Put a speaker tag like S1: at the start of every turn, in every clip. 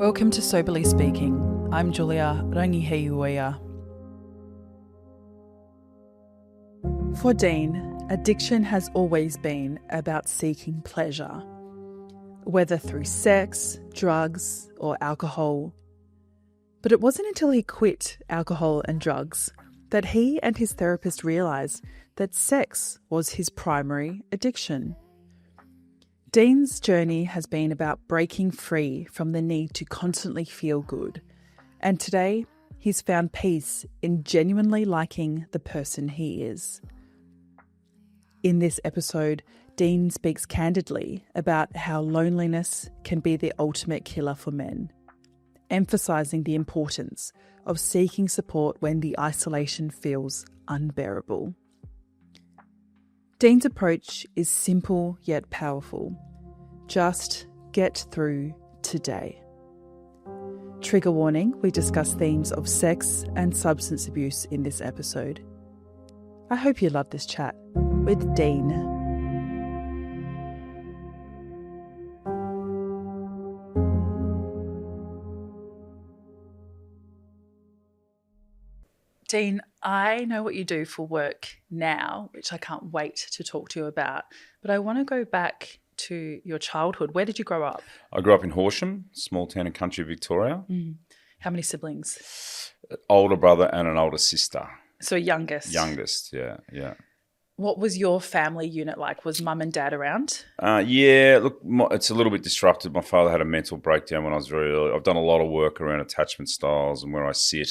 S1: Welcome to Soberly Speaking. I'm Julia Rangiheuia. For Dean, addiction has always been about seeking pleasure, whether through sex, drugs, or alcohol. But it wasn't until he quit alcohol and drugs that he and his therapist realised that sex was his primary addiction. Dean's journey has been about breaking free from the need to constantly feel good, and today he's found peace in genuinely liking the person he is. In this episode, Dean speaks candidly about how loneliness can be the ultimate killer for men, emphasising the importance of seeking support when the isolation feels unbearable. Dean's approach is simple yet powerful. Just get through today. Trigger warning, we discuss themes of sex and substance abuse in this episode. I hope you love this chat with Dean. Dean, I know what you do for work now, which I can't wait to talk to you about, but I want to go back to your childhood. Where did you grow up?
S2: I grew up in Horsham, small town in country Victoria.
S1: How many siblings?
S2: Older brother and an older sister.
S1: So youngest?
S2: Youngest, yeah.
S1: What was your family unit like? Was mum and dad around?
S2: Look, it's a little bit disrupted. My father had a mental breakdown when I was very early. I've done a lot of work around attachment styles and where I sit,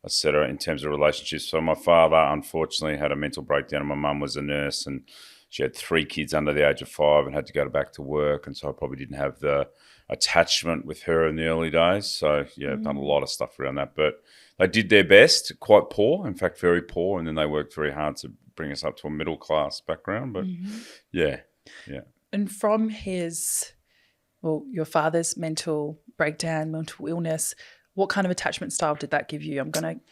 S2: etc., in terms of relationships. So my father, unfortunately, had a mental breakdown, and my mum was a nurse, and she had 3 kids under the age of 5 and had to go back to work, and so I probably didn't have the attachment with her in the early days. So, I've done a lot of stuff around that. But they did their best, quite poor, in fact, very poor, and then they worked very hard to bring us up to a middle-class background. But, yeah.
S1: And from your father's mental breakdown, mental illness, what kind of attachment style did that give you?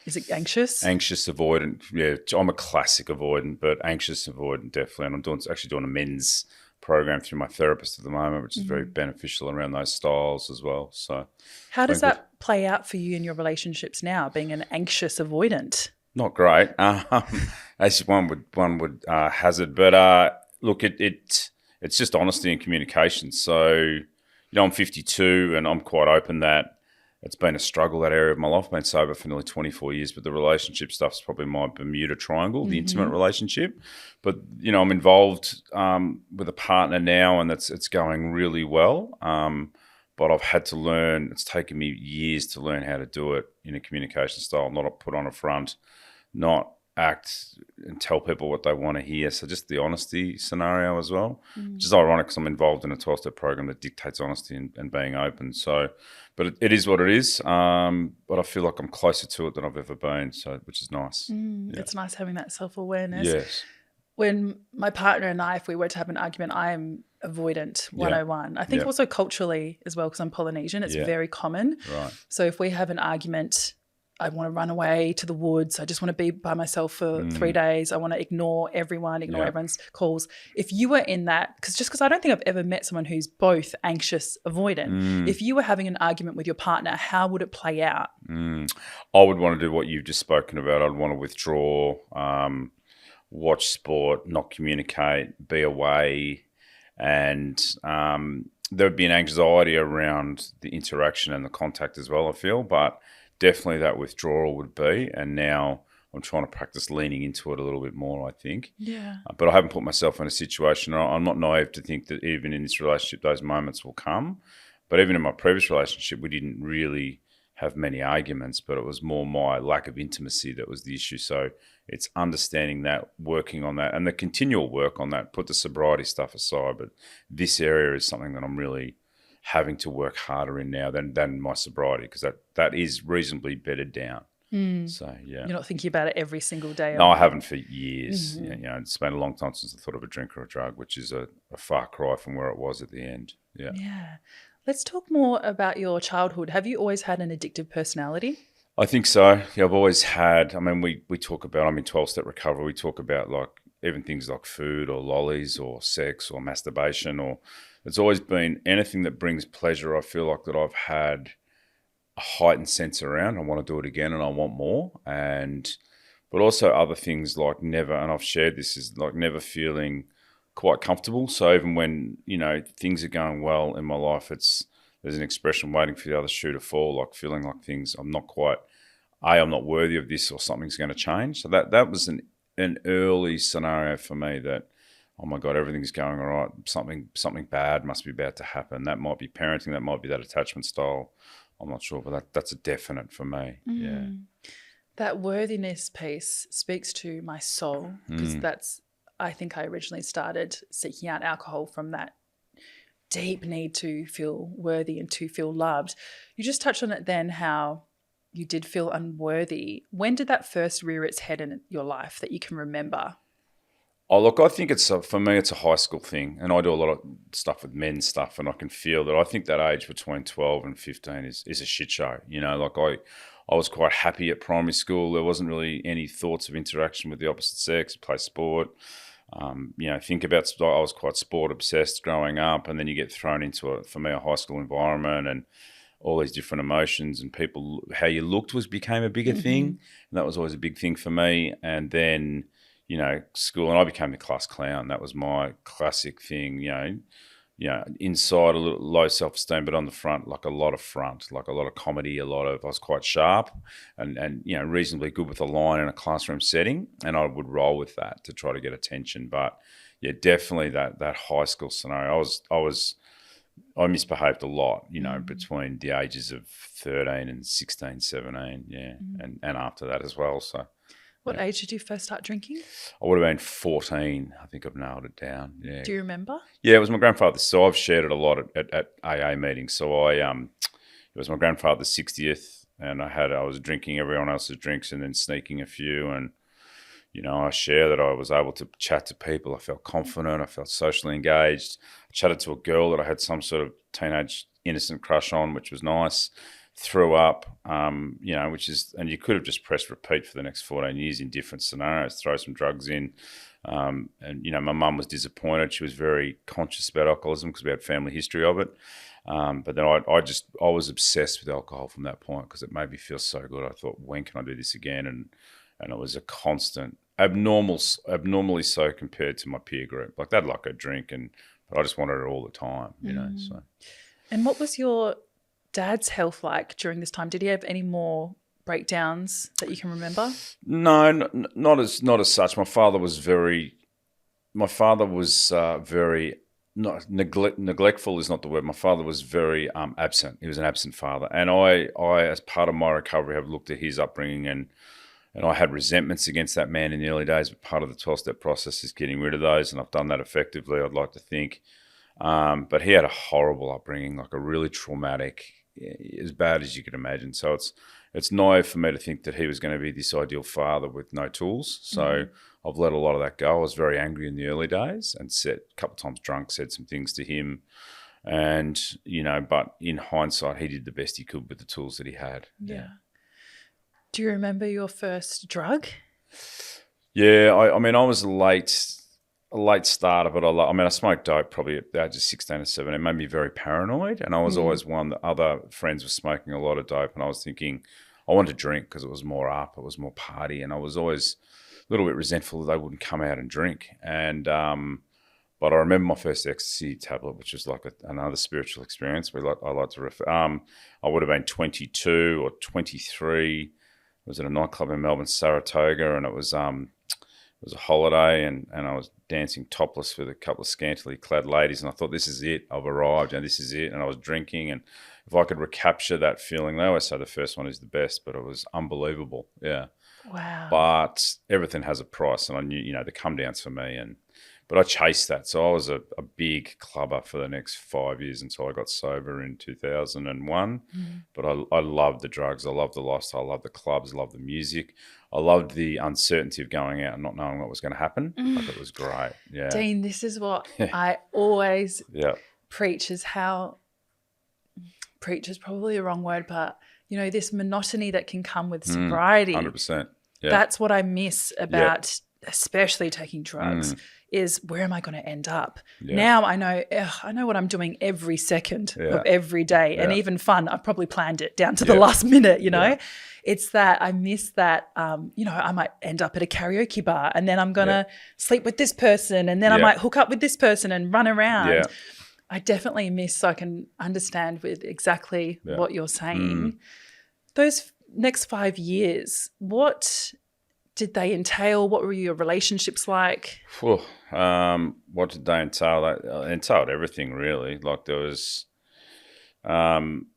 S1: Is it anxious?
S2: Anxious, avoidant. Yeah, I'm a classic avoidant, but anxious, avoidant, definitely. And I'm actually doing a men's program through my therapist at the moment, which is very beneficial around those styles as well. So,
S1: how does that play out for you in your relationships now, being an anxious avoidant?
S2: Not great, as one would hazard. But look, it's just honesty and communication. So, I'm 52 and I'm quite open that it's been a struggle, that area of my life. I've been sober for nearly 24 years, but the relationship stuff's probably my Bermuda Triangle, the intimate relationship. But, I'm involved with a partner now, and it's going really well. But I've had to learn, it's taken me years to learn how to do it in a communication style, not put on a front, not act and tell people what they want to hear. So just the honesty scenario as well, which is ironic because I'm involved in a 12-step program that dictates honesty and being open. So, but it is what it is. But I feel like I'm closer to it than I've ever been, so which is nice.
S1: It's nice having that self-awareness.
S2: Yes.
S1: When my partner and I, if we were to have an argument, I am avoidant 101. I think also culturally as well, because I'm Polynesian, it's very common.
S2: Right.
S1: So if we have an argument, I want to run away to the woods. I just want to be by myself for 3 days. I want to ignore everyone's calls. If you were in that, because I don't think I've ever met someone who's both anxious, avoidant. If you were having an argument with your partner, how would it play out?
S2: I would want to do what you've just spoken about. I'd want to withdraw, watch sport, not communicate, be away, and there would be an anxiety around the interaction and the contact as well, I feel, but definitely that withdrawal would be, and now I'm trying to practice leaning into it a little bit more, I think.
S1: Yeah.
S2: But I haven't put myself in a situation, I'm not naive to think that even in this relationship those moments will come. But even in my previous relationship, we didn't really have many arguments, but it was more my lack of intimacy that was the issue. So it's understanding that, working on that, and the continual work on that, put the sobriety stuff aside. But this area is something that I'm really having to work harder in now than my sobriety, because that is reasonably bedded down. So, yeah.
S1: You're not thinking about it every single day?
S2: No, I haven't for years. It's been a long time since I thought of a drink or a drug, which is a far cry from where it was at the end. Yeah.
S1: Let's talk more about your childhood. Have you always had an addictive personality?
S2: I think so. Yeah, I've always had. I mean, we talk about, I'm in 12-step recovery, we talk about like even things like food or lollies or sex or masturbation, or it's always been anything that brings pleasure. I feel like that I've had heightened sense around. I want to do it again and I want more. But also other things like never, and I've shared this, is like never feeling quite comfortable. So even when, things are going well in my life, there's an expression, waiting for the other shoe to fall, like feeling like things, I'm not worthy of this, or something's going to change. So that was an early scenario for me that, oh my God, everything's going all right. Something bad must be about to happen. That might be parenting. That might be that attachment style. I'm not sure, but that's a definite for me. Yeah.
S1: That worthiness piece speaks to my soul, because I think I originally started seeking out alcohol from that deep need to feel worthy and to feel loved. You just touched on it then, how you did feel unworthy. When did that first rear its head in your life that you can remember?
S2: Oh, look, I think for me, it's a high school thing. And I do a lot of stuff with men's stuff, and I can feel that. I think that age between 12 and 15 is a shit show. I was quite happy at primary school. There wasn't really any thoughts of interaction with the opposite sex, play sport. Think about sport. I was quite sport obsessed growing up, and then you get thrown into a high school environment and all these different emotions and people, how you looked became a bigger thing. And that was always a big thing for me. And then, school, and I became the class clown. That was my classic thing, inside a little low self-esteem, but on the front, like a lot of comedy, I was quite sharp and reasonably good with a line in a classroom setting. And I would roll with that to try to get attention. But yeah, definitely that high school scenario, I misbehaved a lot, between the ages of 13 and 16, 17, yeah, and after that as well. So,
S1: what age did you first start drinking?
S2: I would have been 14. I think I've nailed it down. Yeah.
S1: Do you remember?
S2: Yeah, it was my grandfather. So I've shared it a lot at AA meetings. So it was my grandfather's 60th, and I was drinking everyone else's drinks and then sneaking a few, and I share that I was able to chat to people. I felt confident. I felt socially engaged. I chatted to a girl that I had some sort of teenage innocent crush on, which was nice. Threw up, and you could have just pressed repeat for the next 14 years in different scenarios, throw some drugs in. My mum was disappointed. She was very conscious about alcoholism because we had family history of it. But then I was obsessed with alcohol from that point because it made me feel so good. I thought, when can I do this again? And it was a constant, abnormally so compared to my peer group. Like they'd like a drink, but I just wanted it all the time, so.
S1: And what was your dad's health like during this time? Did he have any more breakdowns that you can remember?
S2: No, not as such. My father was very neglectful is not the word. My father was very absent. He was an absent father. And I, as part of my recovery, have looked at his upbringing and I had resentments against that man in the early days, but part of the 12-step process is getting rid of those, and I've done that effectively, I'd like to think. But he had a horrible upbringing, like a really traumatic, as bad as you could imagine. So it's naive for me to think that he was going to be this ideal father with no tools. So I've let a lot of that go. I was very angry in the early days and a couple of times drunk, said some things to him. And, but in hindsight, he did the best he could with the tools that he had.
S1: Yeah. Do you remember your first drug?
S2: Yeah, I mean, I was a late starter, but I smoked dope probably at the age of 16 or 17. It made me very paranoid, and I was always one that other friends were smoking a lot of dope, and I was thinking I wanted to drink because it was more up, it was more party, and I was always a little bit resentful that they wouldn't come out and drink. And but I remember my first ecstasy tablet, which was like another spiritual experience. I like to refer. I would have been 22 or 23. I was at a nightclub in Melbourne, Saratoga, and it was a holiday, and I was dancing topless with a couple of scantily clad ladies, and I thought, this is it, I've arrived, and this is it. And I was drinking, and if I could recapture that feeling, they always say the first one is the best, but it was unbelievable. Yeah.
S1: Wow.
S2: But everything has a price, and I knew, the come downs for me, but I chased that. So I was a big clubber for the next 5 years until I got sober in 2001. But I loved the drugs. I loved the lifestyle. I loved the clubs. I loved the music. I loved the uncertainty of going out and not knowing what was going to happen. Like, it was great. Yeah.
S1: Dean, this is what I always preach, is how – preach is probably the wrong word, but, this monotony that can come with sobriety.
S2: 100%. Yeah.
S1: That's what I miss about especially taking drugs, is where am I going to end up?
S2: Yeah.
S1: Now I know what I'm doing every second of every day, and even fun. I've probably planned it down to the last minute. It's that I miss that. I might end up at a karaoke bar, and then I'm gonna sleep with this person, and then I might hook up with this person and run around.
S2: Yeah.
S1: I definitely miss. So I can understand with exactly what you're saying. Those next 5 years, what did they entail? What were your relationships like?
S2: What did they entail? They entailed everything, really. Like there was, I'm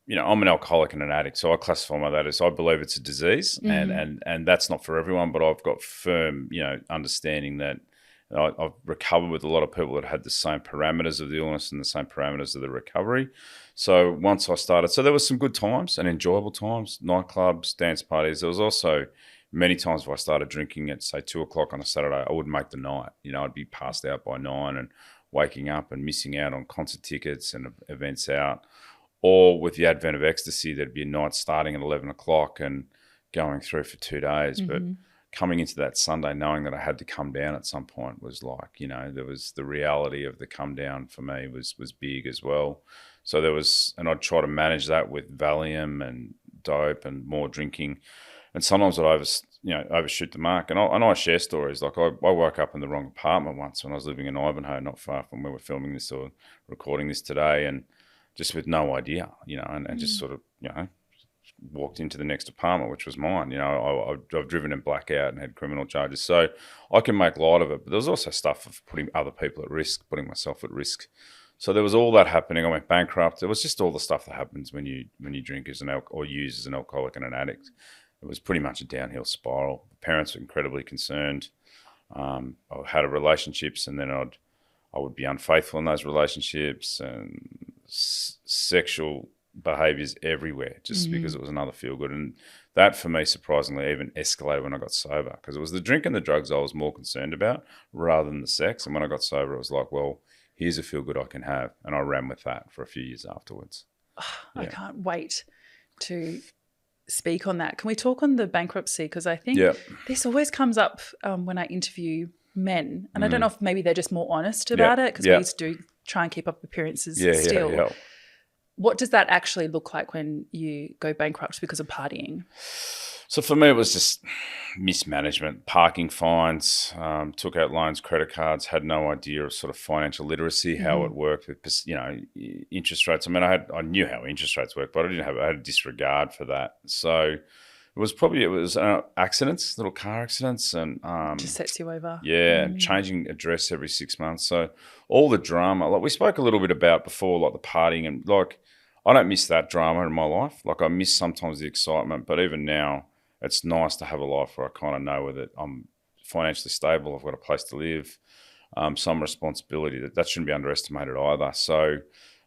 S2: an alcoholic and an addict, so I classify that as I believe it's a disease, and that's not for everyone. But I've got firm, understanding that I've recovered with a lot of people that had the same parameters of the illness and the same parameters of the recovery. So once I started, so there was some good times and enjoyable times, nightclubs, dance parties. There was also many times if I started drinking at, say, 2:00 on a Saturday, I wouldn't make the night. I'd be passed out by 9 and waking up and missing out on concert tickets and events out. Or with the advent of ecstasy, there'd be a night starting at 11:00 and going through for 2 days. But coming into that Sunday knowing that I had to come down at some point was like, there was the reality of the come down for me was big as well. So there was, and I'd try to manage that with Valium and dope and more drinking. And sometimes I'd overshoot the mark. And I share stories. Like I woke up in the wrong apartment once when I was living in Ivanhoe, not far from where we're filming this or recording this today, and just with no idea, and just sort of, walked into the next apartment, which was mine. I've driven in blackout and had criminal charges. So I can make light of it. But there was also stuff of putting other people at risk, putting myself at risk. So there was all that happening. I went bankrupt. It was just all the stuff that happens when you drink or use as an alcoholic and an addict. It was pretty much a downhill spiral. The parents were incredibly concerned. I had relationships, and then I would be unfaithful in those relationships, and sexual behaviours everywhere, just because it was another feel good. And that, for me, surprisingly, even escalated when I got sober, because it was the drink and the drugs I was more concerned about rather than the sex. And when I got sober, it was like, well, here's a feel good I can have, and I ran with that for a few years afterwards.
S1: I can't wait to speak on that. Can we talk on the bankruptcy? Because I think this always comes up when I interview men, and I don't know if maybe they're just more honest about it, because we used to try and keep up appearances still. What does that actually look like when you go bankrupt because of partying?
S2: So for me, it was just mismanagement, parking fines, took out loans, credit cards, had no idea of sort of financial literacy, how it worked with, interest rates. I mean, I knew how interest rates work, but I had a disregard for that. So it was accidents, little car accidents, and
S1: just sets you over.
S2: Yeah, changing address every 6 months. So all the drama, like we spoke a little bit about before, like the partying, and like I don't miss that drama in my life. Like I miss sometimes the excitement, but even now, it's nice to have a life where I kind of know that I'm financially stable. I've got a place to live, some responsibility. That shouldn't be underestimated either. So,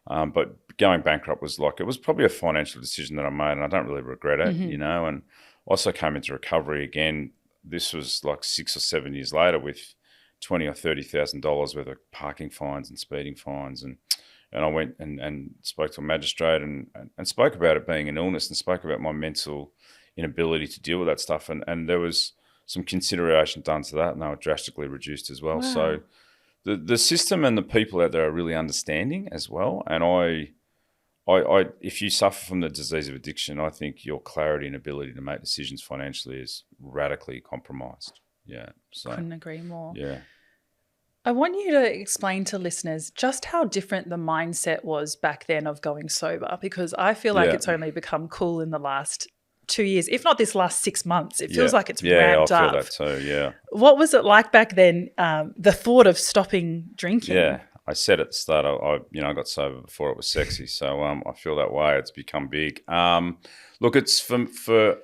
S2: but going bankrupt was it was probably a financial decision that I made, and I don't really regret it, and also came into recovery again. This was like 6 or 7 years later with $20,000 or $30,000 worth of parking fines and speeding fines. And I went and spoke to a magistrate and spoke about it being an illness, and spoke about my mental inability to deal with that stuff. And there was some consideration done to that, and they were drastically reduced as well. Wow. So the system and the people out there are really understanding as well. And I if you suffer from the disease of addiction, I think your clarity and ability to make decisions financially is radically compromised. Yeah. So
S1: couldn't agree more.
S2: Yeah.
S1: I want you to explain to listeners just how different the mindset was back then of going sober, because I feel like it's only become cool in the last 2 years, if not this last 6 months. It feels like it's ramped up.
S2: Yeah, I feel that too, yeah.
S1: What was it like back then, the thought of stopping drinking?
S2: Yeah, I said at the start, I got sober before it was sexy, so I feel that way. It's become big. Look, it's for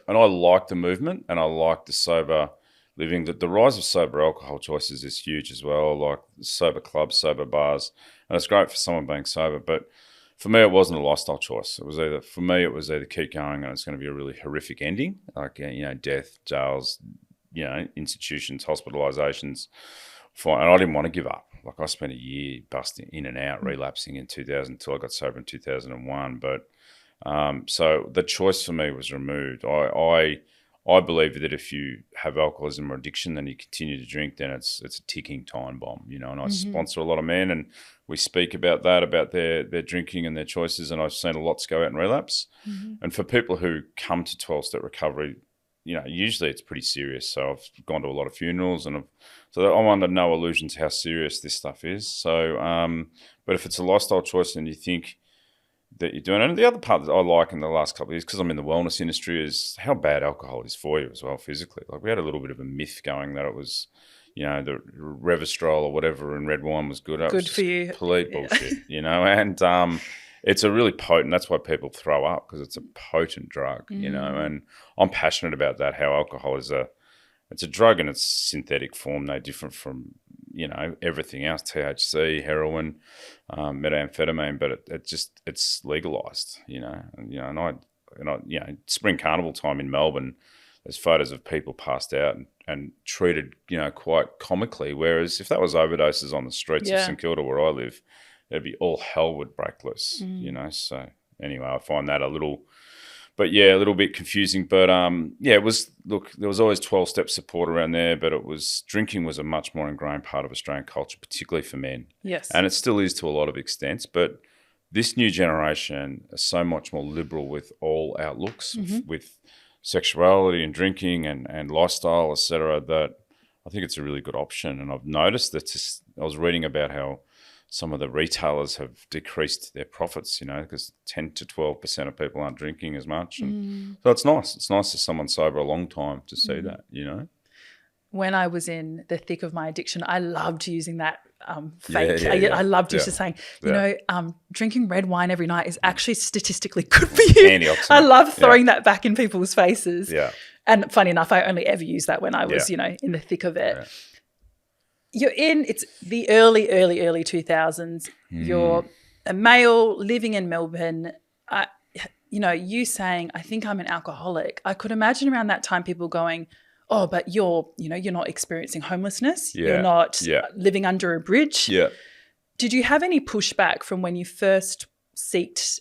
S2: and I like the movement, and I like the sober living. The rise of sober alcohol choices is huge as well, like sober clubs, sober bars, and it's great for someone being sober. But for me, it wasn't a lifestyle choice. It was either keep going and it's going to be a really horrific ending, like death, jails, institutions, hospitalizations. And I didn't want to give up. Like I spent a year busting in and out, relapsing in 2000 until I got sober in 2001. But so the choice for me was removed. I believe that if you have alcoholism or addiction, then you continue to drink, then it's a ticking time bomb, you know. And I sponsor a lot of men, and we speak about that, about their drinking and their choices. And I've seen a lot go out and relapse. And for people who come to 12-step recovery, you know, usually it's pretty serious. So I've gone to a lot of funerals, and so I'm under no illusions how serious this stuff is. So, but if it's a lifestyle choice and you think that you're doing it. And the other part that I like in the last couple of years, because I'm in the wellness industry, is how bad alcohol is for you as well physically. Like we had a little bit of a myth going that it was, you know, the Revistrol or whatever in red wine was good. That
S1: Good
S2: was
S1: for you.
S2: Complete bullshit, you know. And it's a really potent. That's why people throw up, because it's a potent drug, you know. And I'm passionate about that. How alcohol is it's a drug in its synthetic form, no different from, you know, everything else, THC, heroin, methamphetamine, but it's legalized, you know. And I, you know, spring carnival time in Melbourne, there's photos of people passed out and treated, you know, quite comically. Whereas if that was overdoses on the streets of St Kilda where I live, it'd be all hell would break loose, you know. So anyway, I find that a little bit confusing. But it was, look, there was always 12-step support around there, but drinking was a much more ingrained part of Australian culture, particularly for men.
S1: Yes.
S2: And it still is to a lot of extents. But this new generation is so much more liberal with all outlooks, with sexuality and drinking and lifestyle, etc., that I think it's a really good option. And I've noticed that I was reading about how some of the retailers have decreased their profits, you know, because 10 to 12% of people aren't drinking as much. And so it's nice. It's nice as someone sober a long time to see that, you know.
S1: When I was in the thick of my addiction, I loved using that fake. I loved just saying, you know, drinking red wine every night is actually statistically good for you.
S2: Antioxidant.
S1: I love throwing that back in people's faces.
S2: Yeah.
S1: And funny enough, I only ever used that when I was, you know, in the thick of it. Yeah. It's the early 2000s. You're a male living in Melbourne. You know, you saying, I think I'm an alcoholic. I could imagine around that time people going, oh, but you're not experiencing homelessness. Yeah. You're not living under a bridge.
S2: Yeah.
S1: Did you have any pushback from when you first sought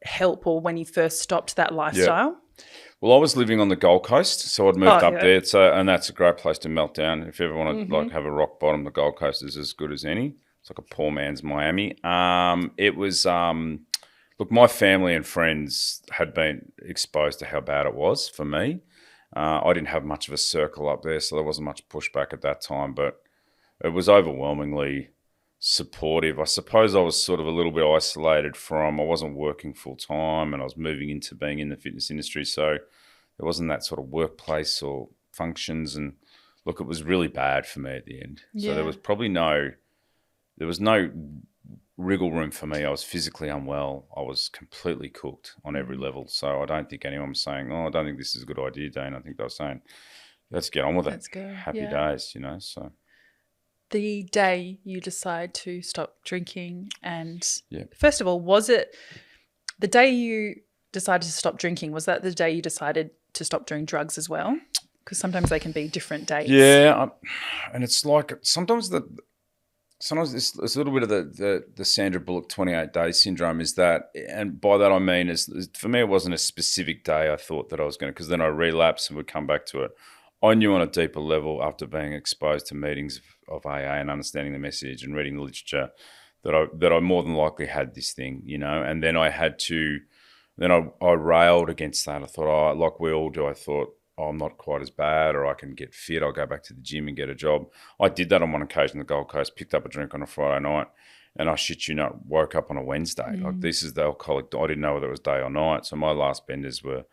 S1: help or when you first stopped that lifestyle?
S2: Yeah. Well, I was living on the Gold Coast, so I'd moved up there. And that's a great place to melt down. If you ever want to like have a rock bottom, the Gold Coast is as good as any. It's like a poor man's Miami. It was look, my family and friends had been exposed to how bad it was for me. I didn't have much of a circle up there, so there wasn't much pushback at that time, but it was overwhelmingly supportive. I suppose I was sort of a little bit isolated I wasn't working full time, and I was moving into being in the fitness industry, so there wasn't that sort of workplace or functions. And look, it was really bad for me at the end. So there was probably no wriggle room for me. I was physically unwell. I was completely cooked on every level. So I don't think anyone was saying, oh, I don't think this is a good idea, Dean. I think they were saying, let's get on with it. Let's go. Happy days, you know. So
S1: the day you decide to stop drinking, and first of all, was it the day you decided to stop drinking, was that the day you decided to stop doing drugs as well? Because sometimes they can be different dates.
S2: Yeah, and it's like sometimes it's a little bit of the Sandra Bullock 28-day syndrome is that, and by that I mean is for me it wasn't a specific day I thought that I was going to, because then I relapsed and would come back to it. I knew on a deeper level after being exposed to meetings of AA and understanding the message and reading the literature that I more than likely had this thing, you know. And then I railed against that. I thought, like we all do, I thought, I'm not quite as bad, or I can get fit. I'll go back to the gym and get a job. I did that on one occasion on the Gold Coast, picked up a drink on a Friday night, and I shit you not, woke up on a Wednesday. Like, this is the alcoholic. I didn't know whether it was day or night. So my last benders were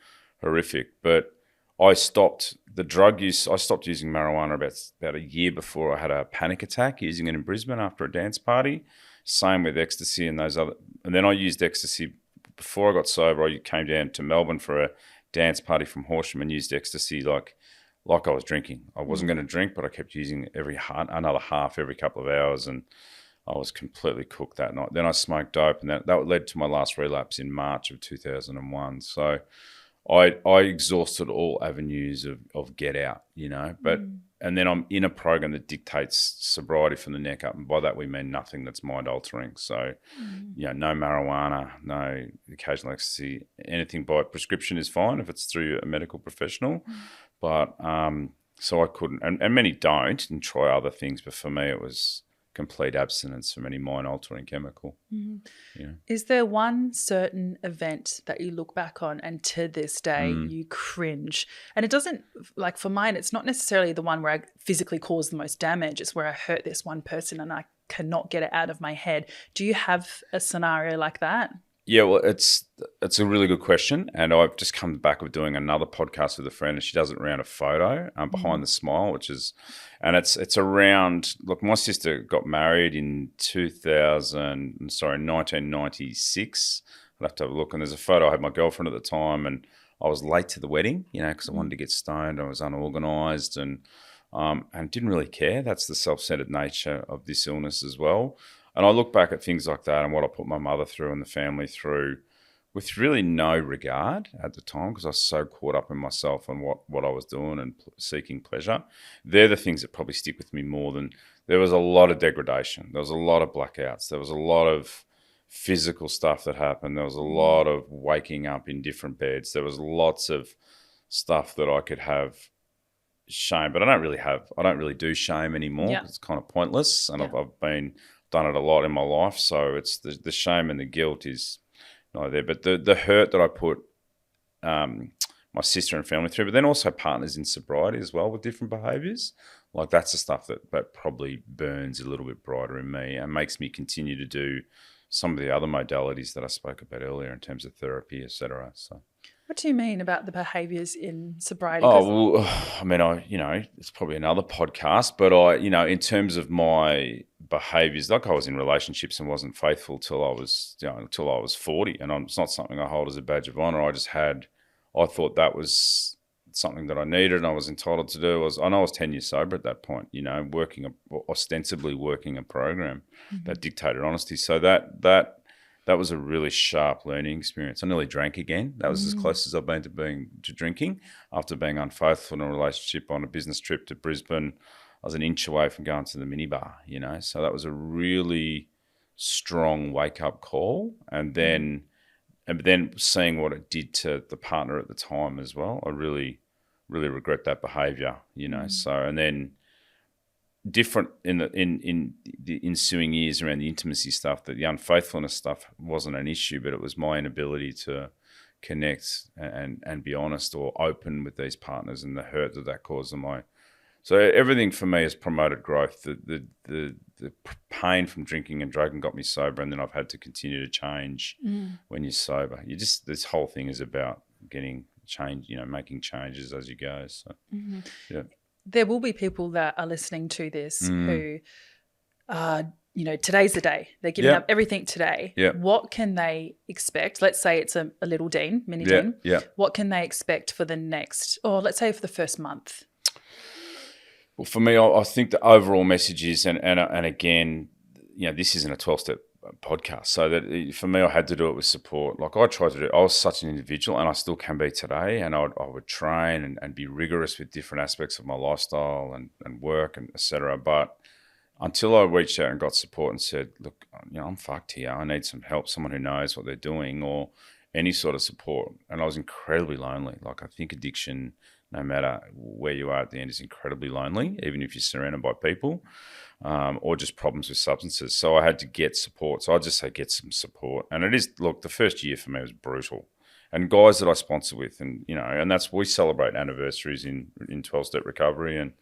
S2: horrific. But I stopped the drug use. I stopped using marijuana about a year before I had a panic attack using it in Brisbane after a dance party. Same with ecstasy and those other. And then I used ecstasy before I got sober. I came down to Melbourne for a dance party from Horsham and used ecstasy like I was drinking. I wasn't going to drink, but I kept using another half every couple of hours, and I was completely cooked that night. Then I smoked dope, and that led to my last relapse in March of 2001. So I exhausted all avenues of get out, you know. But and then I'm in a program that dictates sobriety from the neck up, and by that we mean nothing that's mind altering. So, you know, no marijuana, no occasional ecstasy, anything by prescription is fine if it's through a medical professional. But so I couldn't, and many don't and try other things. But for me, it was complete abstinence from any mind-altering chemical.
S1: Is there one certain event that you look back on and to this day you cringe? And it doesn't, like for mine, it's not necessarily the one where I physically caused the most damage. It's where I hurt this one person and I cannot get it out of my head. Do you have a scenario like that?
S2: Yeah, well, it's a really good question, and I've just come back with doing another podcast with a friend, and she does it around a photo behind the smile, which is, and it's around. Look, my sister got married in 1996. I'll have to have a look, and there's a photo. I had my girlfriend at the time, and I was late to the wedding, because I wanted to get stoned. I was unorganised, and didn't really care. That's the self-centered nature of this illness as well. And I look back at things like that and what I put my mother through and the family through with really no regard at the time, because I was so caught up in myself and what I was doing and seeking pleasure. They're the things that probably stick with me more than there was a lot of degradation. There was a lot of blackouts. There was a lot of physical stuff that happened. There was a lot of waking up in different beds. There was lots of stuff that I could have shame, but I don't really do shame anymore.
S1: Yeah.
S2: It's kind of pointless. And I've done it a lot in my life, so it's the shame and the guilt is not there, but the hurt that I put my sister and family through, but then also partners in sobriety as well with different behaviours, like that's the stuff that probably burns a little bit brighter in me and makes me continue to do some of the other modalities that I spoke about earlier in terms of therapy, etc. So
S1: what do you mean about the behaviours in sobriety?
S2: Oh, well, I mean, it's probably another podcast, but in terms of my behaviours, like I was in relationships and wasn't faithful till I was 40, and it's not something I hold as a badge of honour. I thought that was something that I needed and I was entitled to do. I know I was 10 years sober at that point, ostensibly working a program that dictated honesty. So that was a really sharp learning experience. I nearly drank again. That was as close as I've been to drinking after being unfaithful in a relationship on a business trip to Brisbane. I was an inch away from going to the minibar, So that was a really strong wake-up call. And then seeing what it did to the partner at the time as well, I really, really regret that behaviour, So, and then different in the ensuing years around the intimacy stuff, that the unfaithfulness stuff wasn't an issue, but it was my inability to connect and be honest or open with these partners and the hurt that caused them. So everything for me has promoted growth. The pain from drinking and drugging got me sober, and then I've had to continue to change when you're sober. This whole thing is about getting change, making changes as you go. So yeah.
S1: There will be people that are listening to this who today's the day. They're giving up everything today.
S2: Yeah.
S1: What can they expect? Let's say it's a little Dean, mini Dean.
S2: Yeah.
S1: What can they expect for the next, or let's say for the first month?
S2: Well, for me, I think the overall message is, and again, this isn't a 12-step podcast, so that for me, I had to do it with support. Like I tried to do, I was such an individual, and I still can be today, and I would train and be rigorous with different aspects of my lifestyle and work and et cetera. But until I reached out and got support and said, look, I'm fucked here. I need some help, someone who knows what they're doing or any sort of support. And I was incredibly lonely. Like I think addiction, no matter where you are at the end, is incredibly lonely, even if you're surrounded by people. Or just problems with substances. So I had to get support. So I'd just say get some support. And it is, look, the first year for me was brutal. And guys that I sponsor with, and we celebrate anniversaries in 12-step recovery and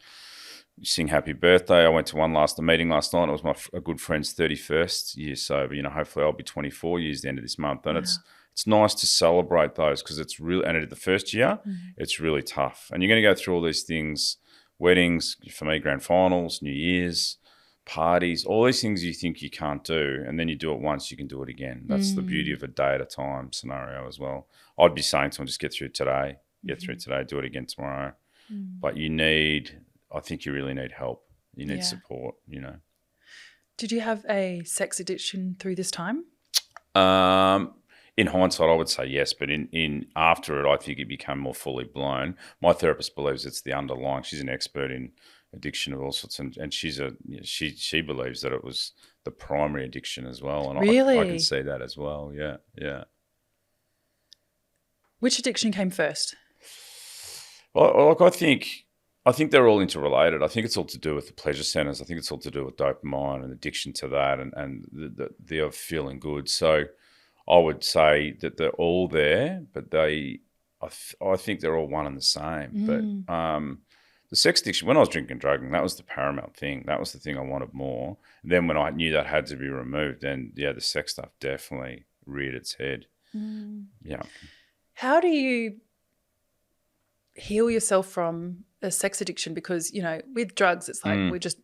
S2: sing happy birthday. I went to a meeting last night. It was a good friend's 31st year sober. Hopefully I'll be 24 years the end of this month. And it's nice to celebrate those, because it's really, and the first year, it's really tough. And you're going to go through all these things, weddings, for me, grand finals, New Year's, parties, all these things you think you can't do, and then you do it once, you can do it again. That's the beauty of a day at a time scenario as well. I'd be saying to them, just get through today, do it again tomorrow. But I think you really need help. You need support,
S1: Did you have a sex addiction through this time?
S2: In hindsight, I would say yes, but in after it, I think it became more fully blown. My therapist believes it's the underlying. She's an expert in addiction of all sorts, and she believes that it was the primary addiction as well. And
S1: really?
S2: I can see that as well. Yeah.
S1: Which addiction came first?
S2: Well, like I think they're all interrelated. I think it's all to do with the pleasure centers. I think it's all to do with dopamine and addiction to that, and the of feeling good. So I would say that they're all there, but I think they're all one and the same. But the sex addiction, when I was drinking and drugging, that was the paramount thing. That was the thing I wanted more. And then when I knew that had to be removed, then yeah, the sex stuff definitely reared its head. Yeah.
S1: How do you heal yourself from a sex addiction? Because, you know, with drugs, it's like we just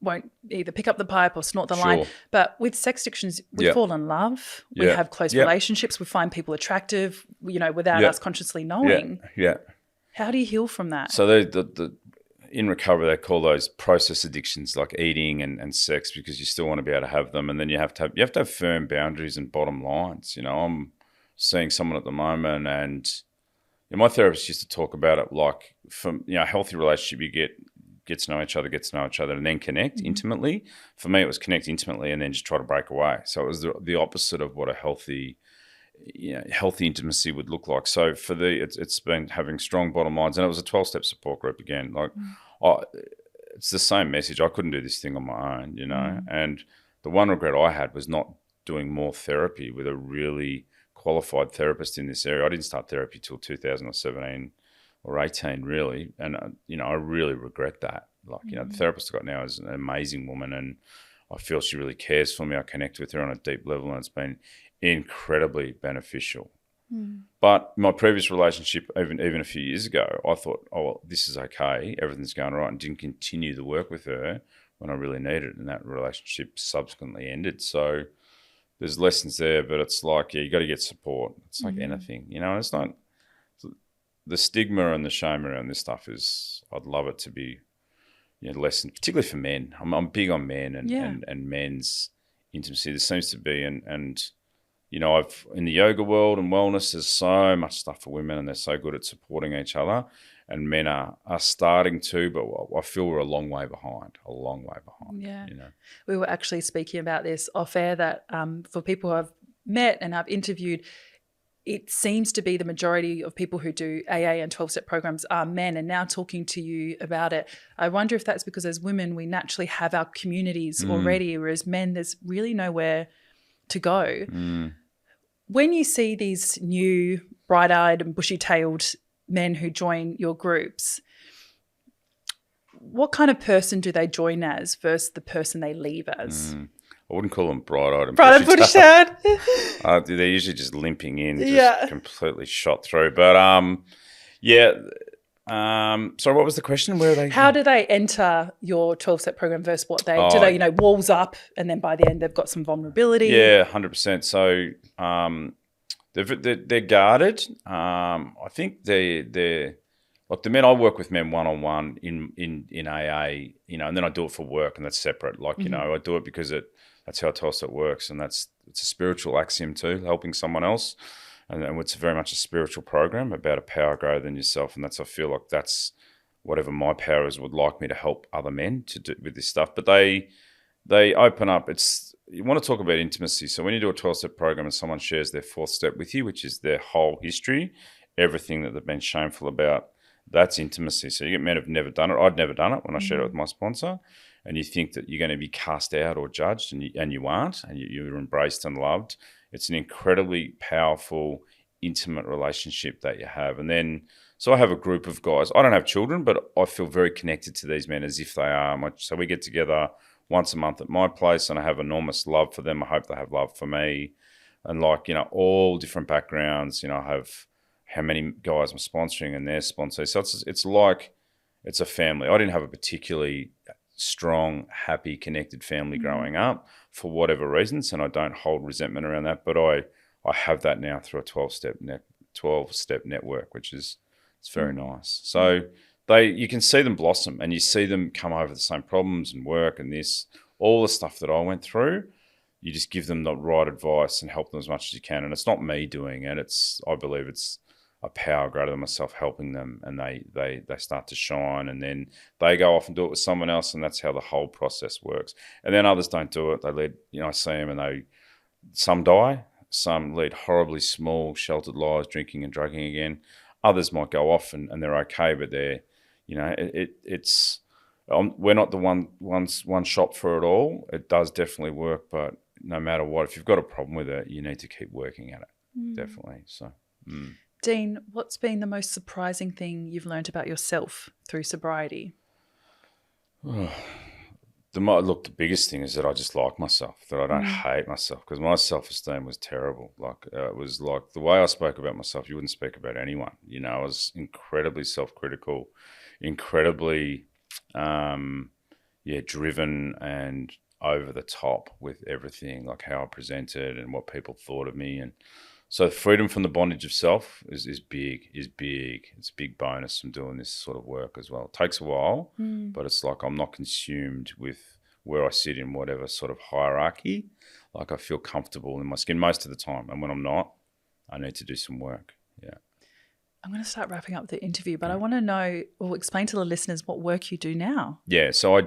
S1: won't either pick up the pipe or snort the line. But with sex addictions, we fall in love. We have close relationships. We find people attractive, you know, without us consciously knowing.
S2: Yeah.
S1: How do you heal from that?
S2: So the in recovery, they call those process addictions, like eating and sex, because you still want to be able to have them. And then you have to have firm boundaries and bottom lines. You know, I'm seeing someone at the moment, and you know, my therapist used to talk about it like, from, you know, a healthy relationship, you get to know each other, and then connect intimately. For me, it was connect intimately and then just try to break away. So it was the opposite of what a healthy intimacy would look like. So for it's been having strong bottom lines, and it was a 12-step support group again. Like, it's the same message. I couldn't do this thing on my own, you know. And the one regret I had was not doing more therapy with a really qualified therapist in this area. I didn't start therapy till 2017 or 18, really, and you know, I really regret that. Like, you know, the therapist I got now is an amazing woman, and I feel she really cares for me. I connect with her on a deep level, and it's been incredibly beneficial. But my previous relationship, even a few years ago, I thought, oh, well, this is okay, everything's going right, and didn't continue the work with her when I really needed it, and that relationship subsequently ended. So there's lessons there, but it's like, yeah, you got to get support. It's like anything, you know. It's not the stigma and the shame around this stuff is. I'd love it to be, you know, lessened, particularly for men. I'm big on men and men's intimacy. There seems to be, and you know, I've in the yoga world and wellness, there's so much stuff for women, and they're so good at supporting each other. And men are starting to, but I feel we're a long way behind.
S1: Yeah.
S2: You know,
S1: we were actually speaking about this off air, that for people who I've met and I've interviewed, it seems to be the majority of people who do AA and 12-step programs are men, and now talking to you about it, I wonder if that's because as women we naturally have our communities already, whereas men, there's really nowhere to go. When you see these new bright-eyed and bushy-tailed men who join your groups, what kind of person do they join as versus the person they leave as?
S2: I wouldn't call them bright-eyed and
S1: bushy-tailed.
S2: They're usually just limping in, just completely shot through. But so what was the question? Where are they?
S1: How do they enter your 12-step program versus what they do? They, you know, walls up, and then by the end they've got some vulnerability.
S2: Yeah, 100%. So they're guarded. I think they're like the men I work with, men one-on-one in AA, you know, and then I do it for work, and that's separate. Like, you know, I do it because that's how 12-step works, and it's a spiritual axiom too, helping someone else. And it's very much a spiritual program about a power greater than yourself. And I feel like that's whatever my powers would like me to help other men to do with this stuff. But they open up. You want to talk about intimacy. So when you do a 12-step program and someone shares their 4th step with you, which is their whole history, everything that they've been shameful about, that's intimacy. So you get men who've never done it. I'd never done it when I shared it with my sponsor. And you think that you're going to be cast out or judged, and you aren't, and you're embraced and loved. It's an incredibly powerful, intimate relationship that you have. And then, so I have a group of guys. I don't have children, but I feel very connected to these men as if they are. So we get together once a month at my place, and I have enormous love for them. I hope they have love for me. And like, you know, all different backgrounds. You know, I have how many guys I'm sponsoring and their sponsors. So it's like it's a family. I didn't have a particularly strong, happy, connected family growing up for whatever reasons, and I don't hold resentment around that. But I have that now through a 12-step network, which is it's very nice. So you can see them blossom, and you see them come over the same problems and work and this, all the stuff that I went through. You just give them the right advice and help them as much as you can. And it's not me doing it. I believe it's a power greater than myself helping them, and they start to shine, and then they go off and do it with someone else, and that's how the whole process works. And then others don't do it. They lead, you know, I see them, and some die, some lead horribly small, sheltered lives, drinking and drugging again. Others might go off and they're okay, but they're, it's we're not the one shop for it all. It does definitely work, but no matter what, if you've got a problem with it, you need to keep working at it. Definitely. So,
S1: Dean, what's been the most surprising thing you've learned about yourself through sobriety?
S2: The biggest thing is that I just like myself, that I don't hate myself, because my self-esteem was terrible. It was like the way I spoke about myself, you wouldn't speak about anyone. I was incredibly self-critical, incredibly, driven and over the top with everything, like how I presented and what people thought of me. And so freedom from the bondage of self is big. It's a big bonus from doing this sort of work as well. It takes a while, but it's like I'm not consumed with where I sit in whatever sort of hierarchy. Like I feel comfortable in my skin most of the time. And when I'm not, I need to do some work. Yeah.
S1: I'm going to start wrapping up the interview, but I want to know or explain to the listeners what work you do now.
S2: Yeah. So I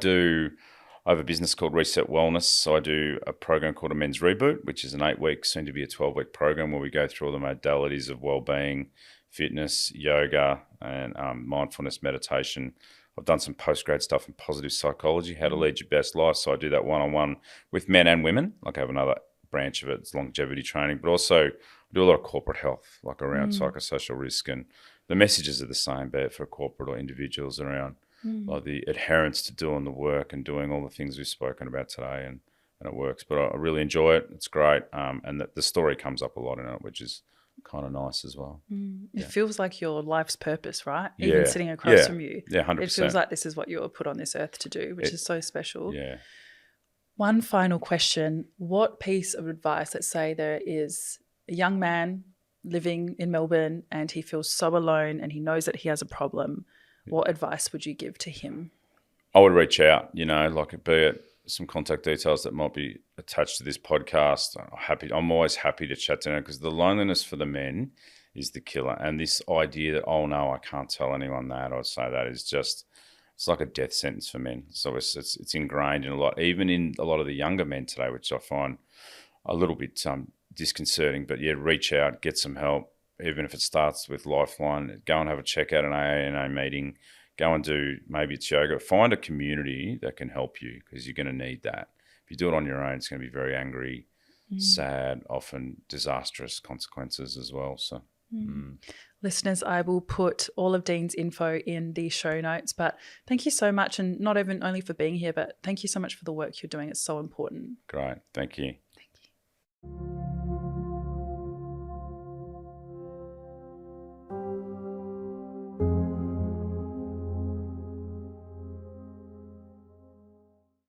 S2: have a business called Reset Wellness. So I do a program called a Men's Reboot, which is an 8-week, soon to be a 12-week program where we go through all the modalities of wellbeing, fitness, yoga, and mindfulness meditation. I've done some postgrad stuff in positive psychology, how to lead your best life. So I do that one-on-one with men and women. Like I have another branch of it, it's longevity training, but also I do a lot of corporate health, like around psychosocial risk. And the messages are the same, be it for corporate or individuals, around like the adherence to doing the work and doing all the things we've spoken about today, and it works. But I really enjoy it. It's great. And the story comes up a lot in it, which is kind of nice as well.
S1: It feels like your life's purpose, right? Even sitting across from you.
S2: Yeah, 100%.
S1: It feels like this is what you were put on this earth to do, which is so special.
S2: Yeah.
S1: One final question. What piece of advice, let's say there is a young man living in Melbourne and he feels so alone and he knows that he has a problem, what advice would you give to him?
S2: I would reach out, like be it some contact details that might be attached to this podcast. I'm always happy to chat to them, because the loneliness for the men is the killer. And this idea that, oh no, I can't tell anyone that or say that, is just, it's like a death sentence for men. So it's ingrained in even in a lot of the younger men today, which I find a little bit disconcerting. But yeah, reach out, get some help. Even if it starts with Lifeline, go and have a check out an AA meeting, go and do, maybe it's yoga. Find a community that can help you, because you're going to need that. If you do it on your own, it's going to be very angry, sad, often disastrous consequences as well. So,
S1: Listeners, I will put all of Dean's info in the show notes, but thank you so much, and not even only for being here, but thank you so much for the work you're doing. It's so important.
S2: Great. Thank you.
S1: Thank you.